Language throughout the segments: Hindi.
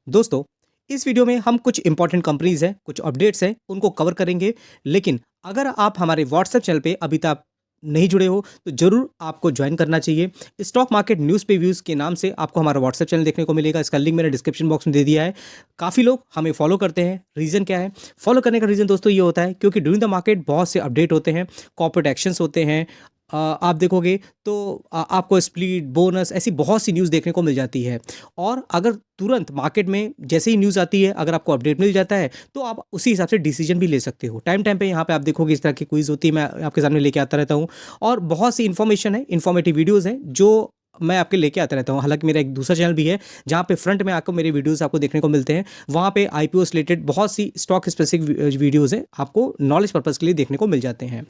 दोस्तों, इस वीडियो में हम कुछ इंपॉर्टेंट कंपनीज हैं, कुछ अपडेट्स हैं, उनको कवर करेंगे। लेकिन अगर आप हमारे व्हाट्सएप चैनल पे अभी तक नहीं जुड़े हो, तो ज़रूर आपको ज्वाइन करना चाहिए। स्टॉक मार्केट न्यूज़ प्रीव्यूज़ के नाम से आपको हमारा व्हाट्सएप चैनल देखने को मिलेगा। इसका लिंक मैंने डिस्क्रिप्शन बॉक्स में दे दिया है। काफ़ी लोग हमें फॉलो करते हैं। रीज़न क्या है? फॉलो करने का रीज़न दोस्तों ये होता है क्योंकि ड्यूरिंग द मार्केट बहुत से अपडेट होते हैं, कॉर्पोरेट एक्शंस होते हैं। आप देखोगे तो आपको स्प्लिट, बोनस ऐसी बहुत सी न्यूज़ देखने को मिल जाती है। और अगर तुरंत मार्केट में जैसे ही न्यूज़ आती है, अगर आपको अपडेट मिल जाता है, तो आप उसी हिसाब से डिसीजन भी ले सकते हो। टाइम टाइम पे यहाँ पे आप देखोगे इस तरह की क्विज़ होती है, मैं आपके सामने लेके आता रहता हूँ। और बहुत सी इन्फॉर्मेशन है, इन्फॉर्मेटिव वीडियोज़ हैं जो मैं आपके लेके आता रहता हूँ। हालाँकि मेरा एक दूसरा चैनल भी है, जहाँ पे फ्रंट में आपको मेरे वीडियोज़ आपको देखने को मिलते हैं। वहाँ पे आईपीओ से रिलेटेड बहुत सी स्टॉक स्पेसिफिक वीडियोज़ हैं, आपको नॉलेज पर्पज़ के लिए देखने को मिल जाते हैं।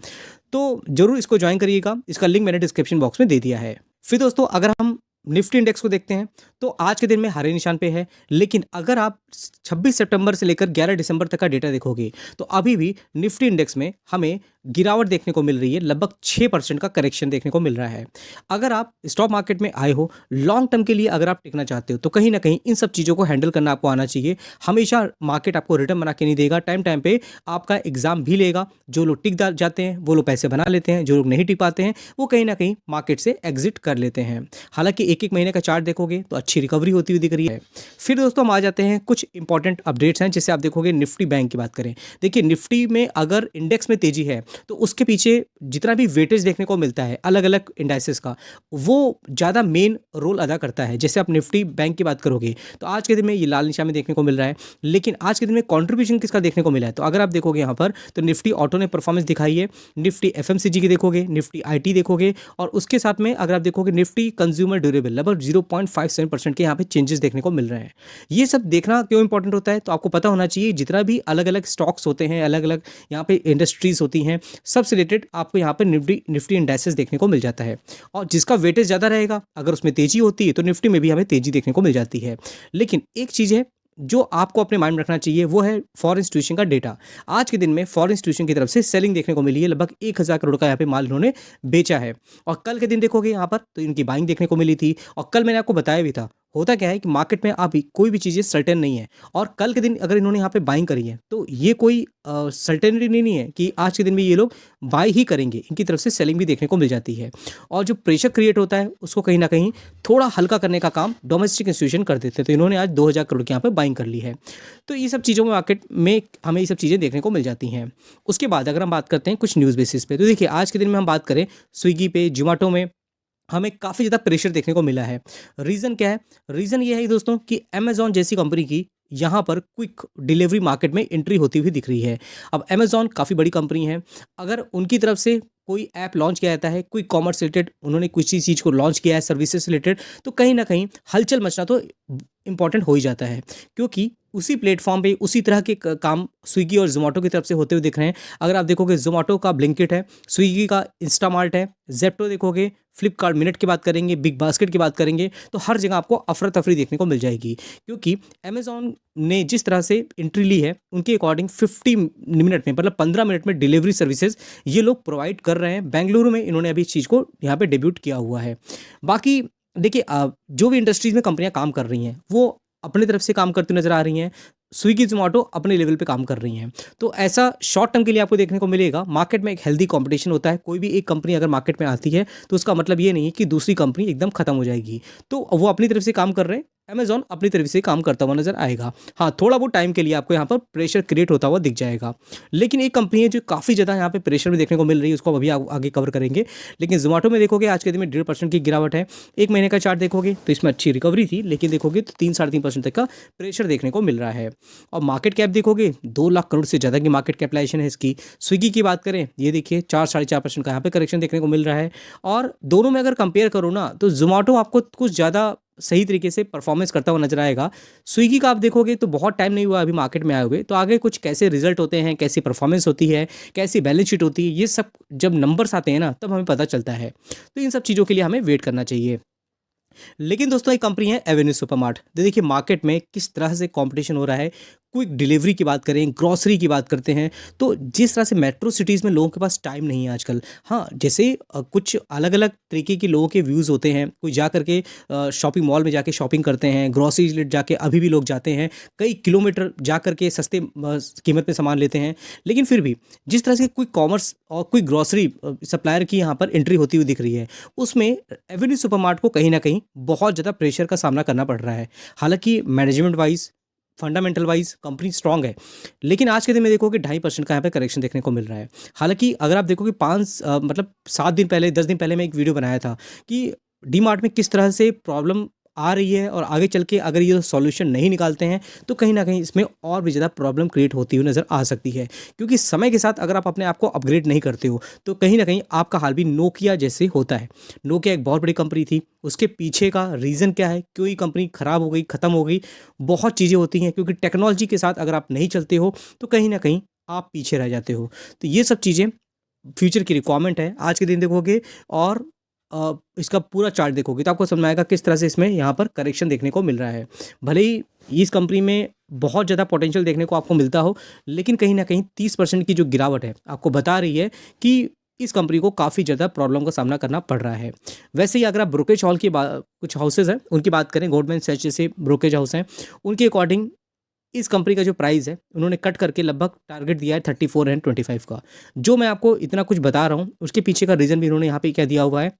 तो ज़रूर इसको जॉइन करिएगा। इसका लिंक मैंने डिस्क्रिप्शन बॉक्स में दे दिया है। फिर दोस्तों, अगर हम निफ्टी इंडेक्स को देखते हैं, तो आज के दिन में हरे निशान पे है। लेकिन अगर आप 26 सितंबर से लेकर 11 दिसंबर तक का डेटा देखोगे, तो अभी भी निफ्टी इंडेक्स में हमें गिरावट देखने को मिल रही है। लगभग 6% का करेक्शन देखने को मिल रहा है। अगर आप स्टॉक मार्केट में आए हो, लॉन्ग टर्म के लिए अगर आप टिकना चाहते हो, तो कहीं ना कहीं इन सब चीज़ों को हैंडल करना आपको आना चाहिए। हमेशा मार्केट आपको रिटर्न बना के नहीं देगा। टाइम टाइम पे आपका एग्जाम भी लेगा। जो लोग जाते हैं वो लोग पैसे बना लेते हैं, जो लोग नहीं टिक पाते हैं वो कहीं ना कहीं मार्केट से एग्जिट कर लेते हैं। हालांकि एक एक महीने का चार्ट देखोगे तो अच्छी रिकवरी होती हुई दिख रही है। फिर दोस्तों हम आ जाते हैं कुछ इंपॉर्टेंट अपडेट्स हैं। जैसे आप देखोगे निफ्टी बैंक की बात करें, देखिए निफ्टी में अगर इंडेक्स में तेजी है, तो उसके पीछे जितना भी वेटेज देखने को मिलता है अलग अलग इंडाइसेस का, वो ज़्यादा मेन रोल अदा करता है। जैसे आप निफ्टी बैंक की बात करोगे, तो आज के दिन में ये लाल निशान में देखने को मिल रहा है। लेकिन आज के दिन में कॉन्ट्रीब्यूशन किसका देखने को मिला है? तो अगर आप देखोगे यहाँ पर, तो निफ्टी ऑटो ने परफॉर्मेंस दिखाई है। निफ्टी एफएमसीजी की देखोगे, निफ्टी आईटी देखोगे, और उसके साथ में अगर आप देखोगे निफ्टी कंज्यूमर ड्यूरेबल, लगभग 0.57% के यहाँ पे चेंजेस देखने को मिल रहे हैं। ये सब देखना क्यों इंपॉर्टेंट होता है? तो आपको पता होना चाहिए जितना भी अलग अलग स्टॉक्स होते हैं, अलग अलग यहाँ पे इंडस्ट्रीज होती हैं, सबसे रिलेटेड आपको यहाँ पे निफ्टी इंडेक्सेस देखने को मिल जाता है। और जिसका वेटेज ज़्यादा रहेगा, अगर उसमें तेजी होती है, तो निफ्टी में भी हमें तेजी देखने को मिल जाती है। लेकिन एक चीज़ है जो आपको अपने माइंड में रखना चाहिए, वो है फॉरेन इंस्टीट्यूशन का डेटा। आज के दिन में फॉरेन इंस्टीट्यूशन की तरफ से सेलिंग देखने को मिली है। लगभग 1000 करोड़ का यहाँ पे माल इन्होंने बेचा है। और कल के दिन देखोगे यहाँ पर, तो इनकी बाइंग देखने को मिली थी। और कल मैंने आपको बताया भी था, होता क्या है कि मार्केट में अभी कोई भी चीज़ें सर्टेन नहीं है। और कल के दिन अगर इन्होंने यहाँ पे बाइंग करी है, तो ये कोई सर्टेनिटी नहीं है कि आज के दिन में ये लोग बाई ही करेंगे। इनकी तरफ से सेलिंग भी देखने को मिल जाती है। और जो प्रेशर क्रिएट होता है, उसको कहीं ना कहीं थोड़ा हल्का करने का काम डोमेस्टिक इंस्टीट्यूशन कर देते हैं। तो इन्होंने आज 2000 करोड़ की यहाँ पे बाइंग कर ली है। तो ये सब चीज़ों में मार्केट में हमें ये सब चीज़ें देखने को मिल जाती हैं। उसके बाद अगर हम बात करते हैं कुछ न्यूज़ बेसिस पे, तो देखिए आज के दिन में हम बात करें, स्विगी पे, जोमेटो में हमें काफ़ी ज़्यादा प्रेशर देखने को मिला है। रीज़न क्या है? रीज़न ये है दोस्तों कि अमेज़न जैसी कंपनी की यहाँ पर क्विक डिलीवरी मार्केट में एंट्री होती हुई दिख रही है। अब अमेज़न काफ़ी बड़ी कंपनी है। अगर उनकी तरफ से कोई ऐप लॉन्च किया जाता है, क्विक कॉमर्स रिलेटेड, उन्होंने किसी चीज़ को लॉन्च किया है सर्विसेज रिलेटेड, तो कहीं ना कहीं हलचल मचना तो इम्पॉर्टेंट हो ही जाता है। क्योंकि उसी प्लेटफॉर्म पे उसी तरह के काम स्विगी और जोमेटो की तरफ से होते हुए दिख रहे हैं। अगर आप देखोगे, जोमेटो का ब्लिंकिट है, स्विगी का इंस्टामार्ट है, जेप्टो देखोगे, फ्लिपकार्ट मिनट की बात करेंगे, बिग बास्केट की बात करेंगे, तो हर जगह आपको अफरा तफरी देखने को मिल जाएगी। क्योंकि अमेज़न ने जिस तरह से एंट्री ली है, उनके अकॉर्डिंग 50 मिनट में, मतलब 15 मिनट में डिलीवरी सर्विसेज ये लोग प्रोवाइड कर रहे हैं। बेंगलुरु में इन्होंने अभी इस चीज़ को यहाँ पे डेब्यूट किया हुआ है। बाकी देखिए, जो भी इंडस्ट्रीज में कंपनियां काम कर रही हैं, वो अपनी तरफ से काम करती नजर आ रही हैं। स्विगी जोमेटो अपने लेवल पे काम कर रही हैं। तो ऐसा शॉर्ट टर्म के लिए आपको देखने को मिलेगा। मार्केट में एक हेल्दी कंपटीशन होता है। कोई भी एक कंपनी अगर मार्केट में आती है, तो उसका मतलब ये नहीं है कि दूसरी कंपनी एकदम खत्म हो जाएगी। तो वो अपनी तरफ से काम कर रहे हैं, अमेज़न अपनी तरफ से काम करता हुआ नजर आएगा। हाँ, थोड़ा बहुत टाइम के लिए आपको यहाँ पर प्रेशर क्रिएट होता हुआ दिख जाएगा। लेकिन एक कंपनी है जो काफ़ी ज़्यादा यहाँ पे प्रेशर में देखने को मिल रही है, उसको अभी आगे कवर करेंगे। लेकिन जोमेटो में देखोगे आज के दिन में 1.5% की गिरावट है। एक महीने का चार्ट देखोगे तो इसमें अच्छी रिकवरी थी, लेकिन देखोगे तो 3-3.5% तक का प्रेशर देखने को मिल रहा है। और मार्केट कैप देखोगे, 2 लाख करोड़ से ज़्यादा की मार्केट कैपिटलाइजेशन है इसकी। स्विगी की बात करें, ये देखिए 4-4.5% का यहाँ पे करेक्शन देखने को मिल रहा है। और दोनों में अगर कंपेयर करो ना, तो जोमेटो आपको कुछ ज़्यादा सही तरीके से परफॉर्मेंस करता हुआ नजर आएगा। स्विगी का आप देखोगे तो बहुत टाइम नहीं हुआ अभी मार्केट में आए हुए, तो आगे कुछ कैसे रिजल्ट होते हैं, कैसी परफॉर्मेंस होती है, कैसी बैलेंस शीट होती है, ये सब जब नंबर्स आते हैं ना, तब हमें पता चलता है। तो इन सब चीज़ों के लिए हमें वेट करना चाहिए। लेकिन दोस्तों, एक कंपनी है एवेन्यू सुपरमार्ट। देखिए मार्केट में किस तरह से कंपटीशन हो रहा है। क्विक डिलीवरी की बात करें, ग्रोसरी की बात करते हैं, तो जिस तरह से मेट्रो सिटीज़ में लोगों के पास टाइम नहीं है आजकल। हाँ, जैसे कुछ अलग-अलग तरीके के लोगों के व्यूज़ होते हैं, कोई जा कर के शॉपिंग मॉल में जाके शॉपिंग करते हैं, ग्रोसरी आउटलेट जाके अभी भी लोग जाते हैं, कई किलोमीटर जा कर के सस्ते कीमत में सामान लेते हैं। लेकिन फिर भी जिस तरह से क्विक कॉमर्स और क्विक ग्रोसरी सप्लायर की यहाँ पर एंट्री होती हुई दिख रही है, उसमें एवेन्यू सुपरमार्ट को कहीं न कहीं बहुत ज़्यादा प्रेशर का सामना करना पड़ रहा है। हालाँकि management wise, fundamental wise company strong है, लेकिन आज के दिन में देखोगे 2.5% का यहाँ पे करेक्शन देखने को मिल रहा है। हालाँकि अगर आप देखोगे मतलब 7 दिन पहले, 10 दिन पहले मैं एक वीडियो बनाया था कि डीमार्ट में किस तरह से प्रॉब्लम आ रही है और आगे चल के अगर ये सॉल्यूशन नहीं निकालते हैं, तो कहीं न कहीं इसमें और भी ज़्यादा प्रॉब्लम क्रिएट होती हुई नज़र आ सकती है। क्योंकि समय के साथ अगर आप अपने आप को अपग्रेड नहीं करते हो, तो कहीं न कहीं आपका हाल भी नोकिया जैसे होता है। नोकिया एक बहुत बड़ी कंपनी थी, उसके पीछे का रीज़न क्या है? क्यों ये कंपनी खराब हो गई, खत्म हो गई? बहुत चीज़ें होती हैं क्योंकि टेक्नोलॉजी के साथ अगर आप नहीं चलते हो, तो कहीं न कहीं आप पीछे रह जाते हो। तो ये सब चीज़ें फ्यूचर की रिक्वायरमेंट है। आज के दिन देखोगे और इसका पूरा चार्ट देखोगे तो आपको समझ में आएगा किस तरह से इसमें यहाँ पर करेक्शन देखने को मिल रहा है। भले ही इस कंपनी में बहुत ज़्यादा पोटेंशियल देखने को आपको मिलता हो, लेकिन कहीं न कहीं 30% की जो गिरावट है, आपको बता रही है कि इस कंपनी को काफ़ी ज़्यादा प्रॉब्लम का सामना करना पड़ रहा है। वैसे ही अगर आप ब्रोकरेज हॉल की कुछ हाउसेज़ हैं, उनकी बात करें, गोल्डमैन सैच जैसे ब्रोकरेज हाउस हैं, उनके अकॉर्डिंग इस कंपनी का जो प्राइस है, उन्होंने कट करके लगभग टारगेट दिया है 34 एंड 25 का। जो मैं आपको इतना कुछ बता रहा हूँ, उसके पीछे का रीज़न भी इन्होंने यहाँ पे क्या दिया हुआ है,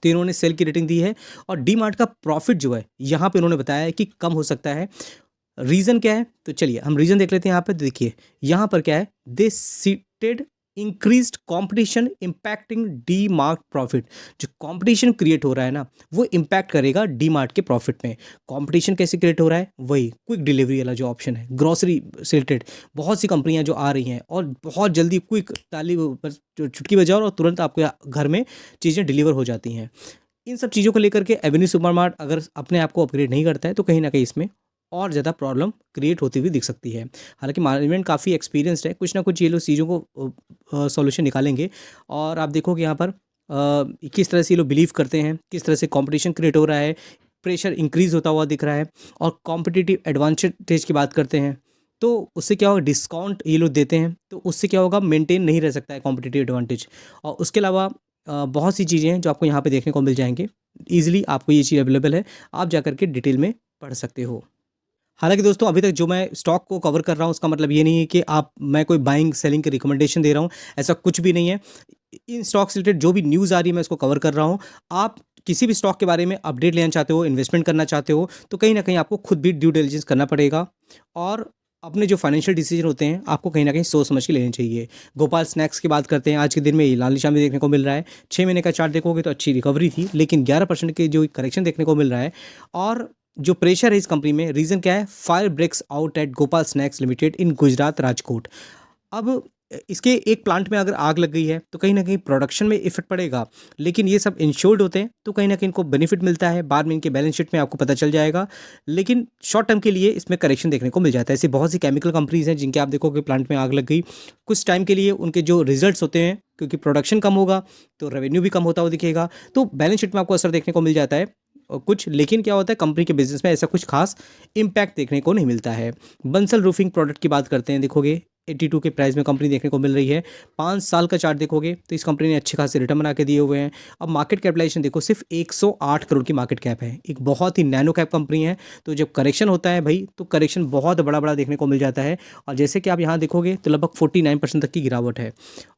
तो इन्होंने सेल की रेटिंग दी है और डीमार्ट का प्रॉफ़िट जो है, यहाँ पे उन्होंने बताया है कि कम हो सकता है। रीज़न क्या है? तो चलिए हम रीज़न देख लेते हैं यहाँ पे। देखिए, यहाँ पर क्या है, they cited increased competition impacting DMart profit. जो कॉम्पिटिशन क्रिएट हो रहा है ना, वो इम्पैक्ट करेगा डीमार्ट के प्रॉफ़िट में। कॉम्पिटिशन कैसे क्रिएट हो रहा है? वही क्विक डिलीवरी वाला जो ऑप्शन है, ग्रोसरी से रिलेटेड बहुत सी कंपनियाँ जो आ रही हैं और बहुत जल्दी क्विक ताली पर जो चुटकी बजाओ और तुरंत आपके घर में चीज़ें डिलीवर हो जाती हैं। इन सब चीज़ों को लेकर के एवेन्यू सुपरमार्ट अगर अपने आप को अपग्रेड नहीं करता है, तो कहीं न कहीं इसमें और ज़्यादा प्रॉब्लम क्रिएट होती हुई दिख सकती है। हालाँकि मैनेजमेंट काफ़ी एक्सपीरियंस्ड है, कुछ ना कुछ ये लोग चीज़ों को सॉल्यूशन निकालेंगे और आप देखोगे यहाँ पर किस तरह से ये लोग बिलीव करते हैं, किस तरह से कॉम्पिटिशन क्रिएट हो रहा है, प्रेशर इंक्रीज़ होता हुआ दिख रहा है और कॉम्पिटिटिव एडवांटेज की बात करते हैं, तो उससे क्या होगा, डिस्काउंट ये लोग देते हैं, तो उससे क्या होगा, मेंटेन नहीं रह सकता है कॉम्पिटिटिव एडवांटेज। और उसके अलावा बहुत सी चीज़ें हैं जो आपको यहाँ पे देखने को मिल जाएँगे। ईज़िली आपको ये चीज़ अवेलेबल है, आप जाकर के डिटेल में पढ़ सकते हो। हालाँकि दोस्तों, अभी तक जो मैं स्टॉक को कवर कर रहा हूँ, उसका मतलब ये नहीं है कि मैं कोई बाइंग सेलिंग की रिकमेंडेशन दे रहा हूँ, ऐसा कुछ भी नहीं है। इन स्टॉक से रिलेटेड जो भी न्यूज़ आ रही है मैं उसको कवर कर रहा हूँ। आप किसी भी स्टॉक के बारे में अपडेट लेना चाहते हो, इन्वेस्टमेंट करना चाहते हो, तो कहीं न कहीं आपको खुद भी ड्यू डिलिजेंस करना पड़ेगा और अपने जो फाइनेंशियल डिसीजन होते हैं, आपको कहीं न कहीं सोच समझ के लेने चाहिए। गोपाल स्नैक्स की बात करते हैं, आज के दिन में ये लाल निशान भी देखने को मिल रहा है। 6 महीने का चार्ट देखोगे तो अच्छी रिकवरी थी, लेकिन 11% के जो करेक्शन देखने को मिल रहा है और जो प्रेशर है इस कंपनी में, रीज़न क्या है, fire breaks out at Gopal snacks limited in Gujarat Rajkot. अब इसके एक प्लांट में अगर आग लग गई है, तो कहीं न कहीं प्रोडक्शन में इफ़ेक्ट पड़ेगा, लेकिन ये सब इंश्योर्ड होते हैं, तो कहीं न कहीं इनको बेनिफिट मिलता है, बाद में इनके बैलेंस शीट में आपको पता चल जाएगा। लेकिन शॉर्ट टर्म के लिए इसमें करेक्शन देखने को मिल जाता है। ऐसी बहुत सी केमिकल कंपनीज़ हैं, जिनके आप देखोगे प्लांट में आग लग गई, कुछ टाइम के लिए उनके जो रिज़ल्ट्स होते हैं, क्योंकि प्रोडक्शन कम होगा, तो रेवेन्यू भी कम होता हुआ दिखेगा, तो बैलेंस शीट में आपको असर देखने को मिल जाता है कुछ। लेकिन क्या होता है, कंपनी के बिज़नेस में ऐसा कुछ खास इम्पैक्ट देखने को नहीं मिलता है। बंसल रूफिंग प्रोडक्ट की बात करते हैं, देखोगे 82 के प्राइस में कंपनी देखने को मिल रही है। 5 साल का चार्ट देखोगे तो इस कंपनी ने अच्छे खासे रिटर्न बना के दिए हुए हैं। अब मार्केट कैपिटलाइजेशन देखो, सिर्फ 108 करोड़ की मार्केट कैप है, एक बहुत ही नैनो कैप कंपनी है। तो जब करेक्शन होता है भाई, तो करेक्शन बहुत बड़ा बड़ा देखने को मिल जाता है और जैसे कि आप यहाँ देखोगे तो लगभग 49% तक की गिरावट है।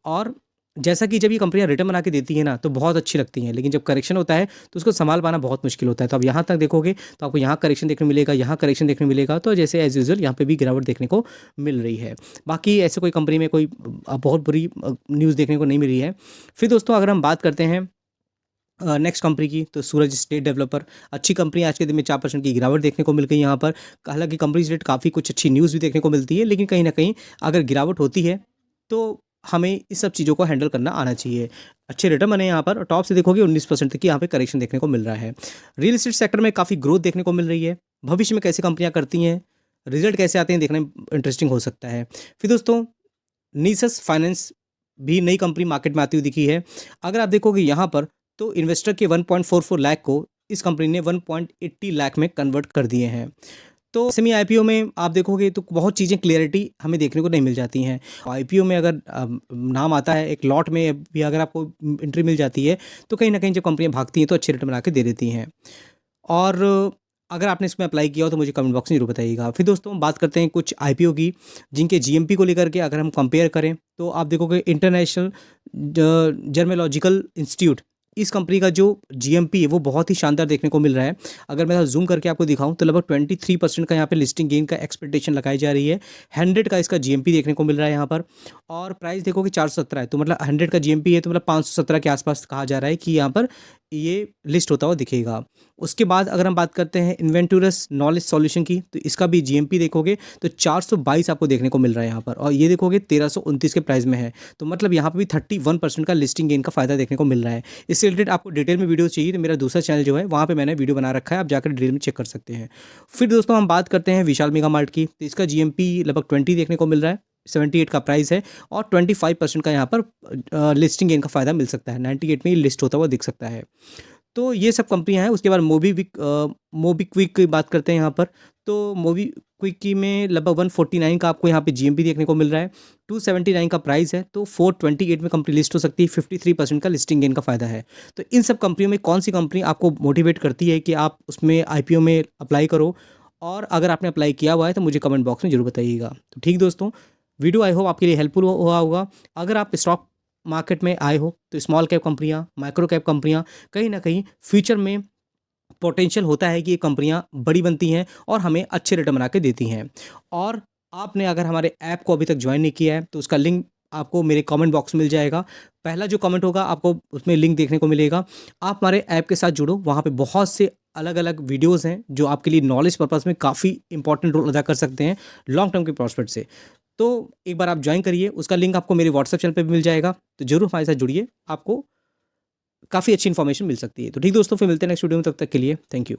और जैसा कि जब ये कंपनियाँ रिटर्न बना के देती हैं ना, तो बहुत अच्छी लगती हैं, लेकिन जब करेक्शन होता है तो उसको संभाल पाना बहुत मुश्किल होता है। तो अब यहाँ तक देखोगे तो आपको यहाँ करेक्शन देखने मिलेगा, यहाँ करेक्शन देखने मिलेगा, तो जैसे एज़ यूजुअल यहाँ पे भी गिरावट देखने को मिल रही है। बाकी ऐसे कोई कंपनी में कोई बहुत बुरी न्यूज़ देखने को नहीं मिली है। फिर दोस्तों, अगर हम बात करते हैं नेक्स्ट कंपनी की, तो सूरज स्टेट डेवलपर अच्छी कंपनी, आज के दिन में 4% की गिरावट देखने को मिल गई यहाँ पर। हालाँकि कंपनी से रिलेटेड काफ़ी कुछ अच्छी न्यूज़ भी देखने को मिलती है, लेकिन कहीं न कहीं अगर गिरावट होती है, तो हमें इस सब चीज़ों को हैंडल करना आना चाहिए। अच्छे रिटर्न बने यहाँ पर और टॉप से देखोगे 19% तक की यहाँ पे करेक्शन देखने को मिल रहा है। रियल एस्टेट सेक्टर में काफ़ी ग्रोथ देखने को मिल रही है। भविष्य में कैसे कंपनियाँ करती हैं, रिजल्ट कैसे आते हैं, देखने में इंटरेस्टिंग हो सकता है। फिर दोस्तों, निसस फाइनेंस भी नई कंपनी मार्केट में आती हुई दिखी है। अगर आप देखोगे यहाँ पर, तो इन्वेस्टर के 1.44 लाख को इस कंपनी ने 1.80 लाख में कन्वर्ट कर दिए हैं। तो सेमी आईपीओ में आप देखोगे तो बहुत चीज़ें क्लियरिटी हमें देखने को नहीं मिल जाती हैं। आईपीओ में अगर नाम आता है, एक लॉट में भी अगर आपको एंट्री मिल जाती है, तो कहीं न कहीं जब कंपनियाँ भागती हैं तो अच्छे रिटर्न बना के दे देती हैं। और अगर आपने इसमें अप्लाई किया हो तो मुझे कमेंट बॉक्स में ज़रूर बताइएगा। फिर दोस्तों बात करते हैं कुछ आईपीओ की, जिनके जीएमपी को लेकर के अगर हम कंपेयर करें तो आप देखोगे इंटरनेशनल जर्मेलॉजिकल इंस्टीट्यूट, इस कंपनी का जो जीएमपी है वो बहुत ही शानदार देखने को मिल रहा है। अगर मैं जूम करके आपको दिखाऊं तो लगभग 23% का यहाँ पे लिस्टिंग गेन का एक्सपेक्टेशन लगाई जा रही है। 100 का इसका जीएमपी देखने को मिल रहा है यहाँ पर, और प्राइस देखोगे 417 है, तो मतलब 100 का जीएमपी है तो मतलब 517 के आसपास कहा जा रहा है कि यहाँ पर ये लिस्ट होता हुआ दिखेगा। उसके बाद अगर हम बात करते हैं इन्वेंटूरस नॉलेज सॉल्यूशन की, तो इसका भी जीएमपी देखोगे तो 422 आपको देखने को मिल रहा है यहाँ पर, और ये देखोगे 1329 के प्राइस में है, तो मतलब यहाँ पर भी 31% का लिस्टिंग गेन का फायदा देखने को मिल रहा है। इससे रिलेटेड आपको डिटेल में वीडियो चाहिए तो मेरा दूसरा चैनल जो है वहाँ पे मैंने वीडियो बना रखा है, आप जाकर डिटेल में चेक कर सकते हैं। फिर दोस्तों हम बात करते हैं विशाल मेगा मार्ट की, तो इसका जीएमपी लगभग 20 देखने को मिल रहा है, 78 का प्राइस है, और 25% का यहाँ पर लिस्टिंग गेन का फायदा मिल सकता है। 98 में ये लिस्ट होता हुआ दिख सकता है। तो ये सब कंपनियां हैं। उसके बाद मोबीक्विक की बात करते हैं यहाँ पर, तो मोबीक्विक की में लगभग 149 का आपको यहाँ पे जीएमपी देखने को मिल रहा है, 279 का प्राइस है, तो 428 में कंपनी लिस्ट हो सकती है, 53% का लिस्टिंग गेन का फायदा है। तो इन सब कंपनियों में कौन सी कंपनी आपको मोटिवेट करती है कि आप उसमें आईपीओ में अप्लाई करो, और अगर आपने अप्लाई किया हुआ है तो मुझे कमेंट बॉक्स में जरूर बताइएगा। तो ठीक दोस्तों, वीडियो आई होप आपके लिए हेल्पफुल हुआ होगा। अगर आप स्टॉक मार्केट में आए हो तो स्मॉल कैप कंपनियां, माइक्रो कैप कंपनियां, कहीं ना कहीं फ्यूचर में पोटेंशियल होता है कि ये कंपनियां बड़ी बनती हैं और हमें अच्छे रिटर्न बना के देती हैं। और आपने अगर हमारे ऐप को अभी तक ज्वाइन नहीं किया है तो उसका लिंक आपको मेरे कमेंट बॉक्स में मिल जाएगा। पहला जो कमेंट होगा आपको उसमें लिंक देखने को मिलेगा। आप हमारे ऐप के साथ जुड़ो, वहाँ पे बहुत से अलग अलग वीडियोज़ हैं जो आपके लिए नॉलेज पर्पज़ में काफ़ी इंपॉर्टेंट रोल अदा कर सकते हैं लॉन्ग टर्म के प्रॉस्पेक्ट से। तो एक बार आप ज्वाइन करिए, उसका लिंक आपको मेरे व्हाट्सएप चैनल पे भी मिल जाएगा, तो ज़रूर हमारे साथ जुड़िए, आपको काफ़ी अच्छी इन्फॉर्मेशन मिल सकती है। तो ठीक दोस्तों, फिर मिलते हैं नेक्स्ट वीडियो में, तब तक के लिए थैंक यू।